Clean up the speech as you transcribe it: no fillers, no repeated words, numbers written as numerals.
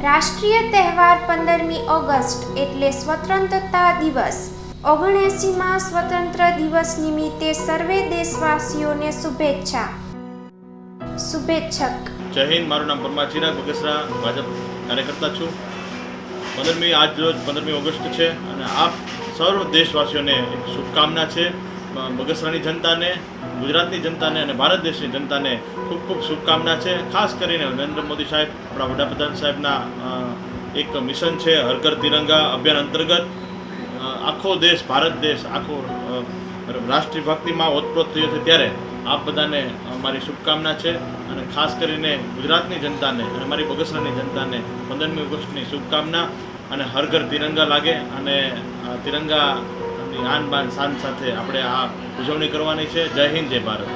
રાષ્ટ્રીય તહેવાર 15મી ઓગસ્ટ એટલે સ્વતંત્રતા દિવસ। 79માં સ્વતંત્ર દિવસ નિમિત્તે સર્વે દેશવાસીઓને શુભેચ્છક। જય હિન્દ। મારું નામ પરમાર ચિરાગ બગસરા, ભાજપ કાર્યકર્તા છું। 15મી આજ રોજ 15મી ઓગસ્ટ છે અને આપ સર્વ દેશવાસીઓને એક શુભકામના છે। બગસરાની જનતાને, ગુજરાતની જનતાને અને ભારત દેશની જનતાને ખૂબ ખૂબ શુભકામના છે। ખાસ કરીને નરેન્દ્ર મોદી સાહેબ, આપણા વડાપ્રધાન સાહેબના એક મિશન છે હર ઘર તિરંગા અભિયાન અંતર્ગત આખો દેશ, ભારત દેશ આખો રાષ્ટ્રીય ભક્તિમાં ઓતપ્રોત થયો છે। ત્યારે આપ બધાને મારી શુભકામના છે અને ખાસ કરીને ગુજરાતની જનતાને અને મારી બગસરાની જનતાને 15મી ઓગસ્ટની શુભકામના અને હર ઘર તિરંગા લાગે અને તિરંગાની આન બાન શાન સાથે આપણે આ ઉજવણી કરવાની છે। જય હિન્દ, જય ભારત।